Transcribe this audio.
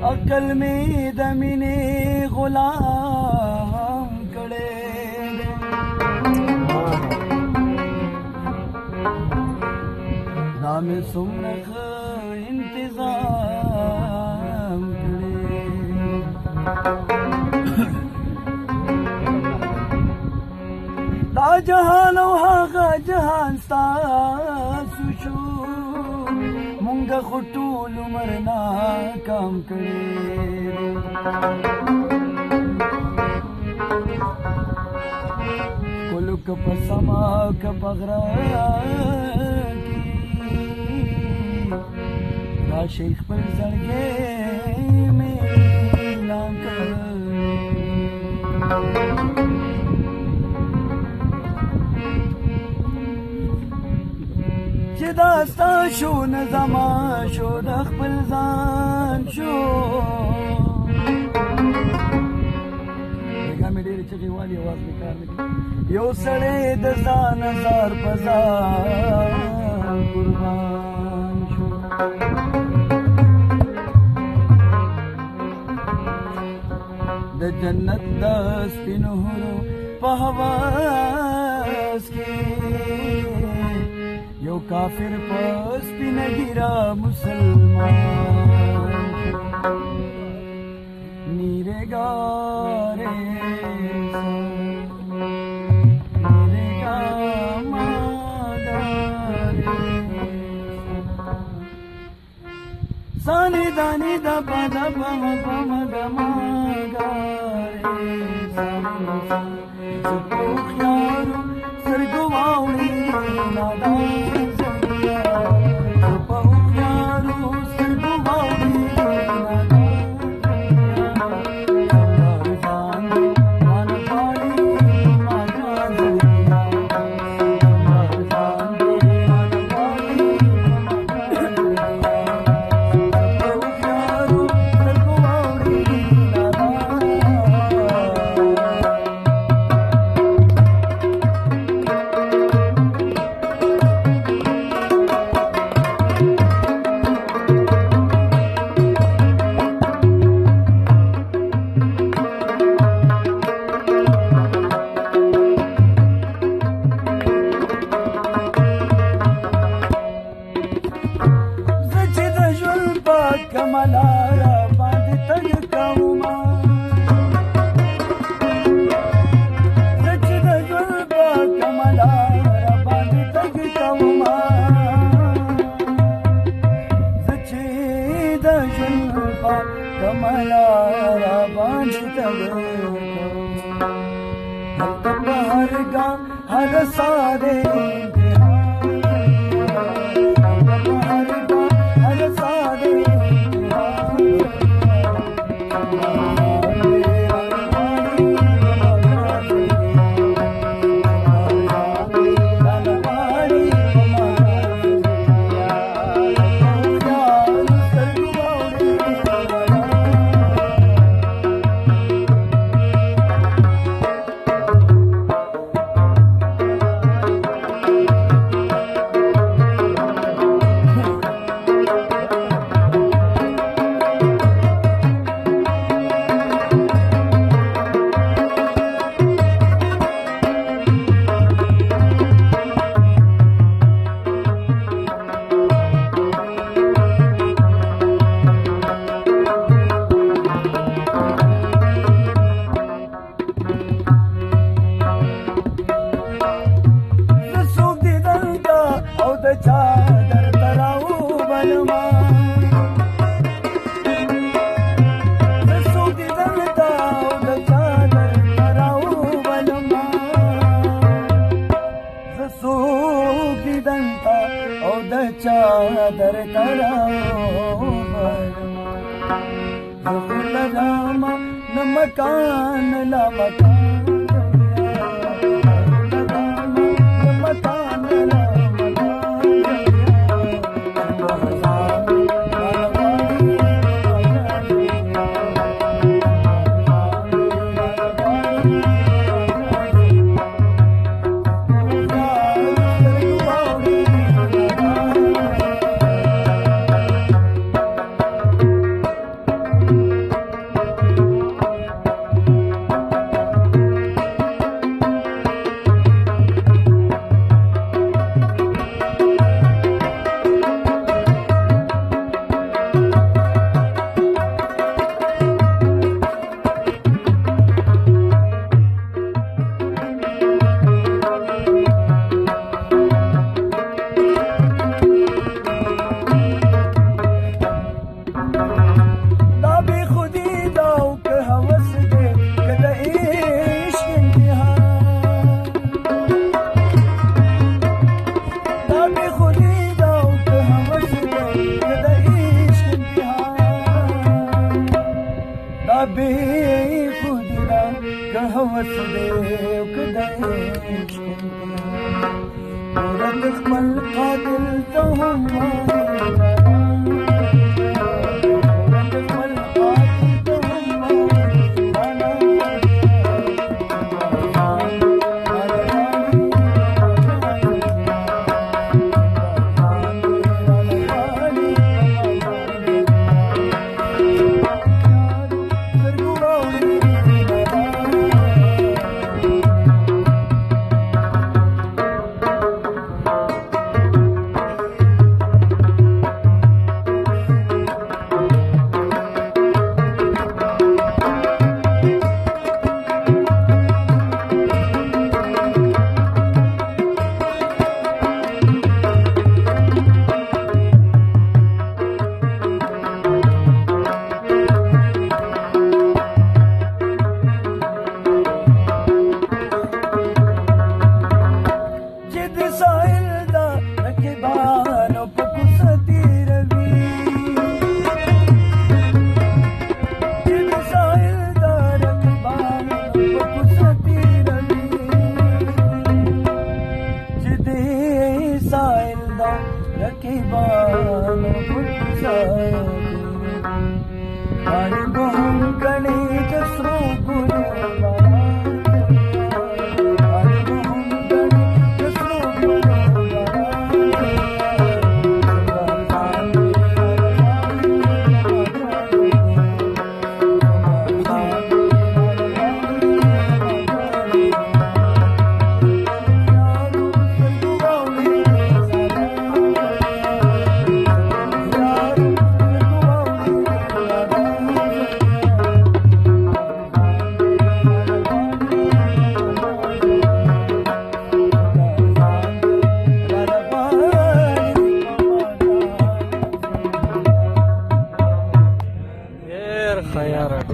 अकल में दमिने गुलाम कड़े नाम सुमनख इंतजाम कड़े ता जहान हागा जहान सा सुशो मुंगा खुटूल मरना काम करे कोलु कप समा कप गरा रा शेख पर जड़गे में नाम कर दास्ता शो न जमा शो د خپل ځان شو دغه مې ډېر چغې والی आवाज به کار نه یو سړی د ځان هزار په ځان قربان شو د جنت د سپینو حورو په حواس کې यो काफिर पास भी न गिरा मुसलमान नीरे गारे नीरे सानी दानी दबा दबा दबा दमा गारे ख्यारू सरगुवाउनी नादा कमलारा बांध तग कौमा सच दजुल्बा कमलारा बांध तग कौमा सच दजुल्बा कमलारा बांध तग कौमा हर गा हर सारे चादर कराओ रामा न मकान ला मकान मकान ला मकान هوس دې کدای عشق ورته خپل قاتل ته هم وایي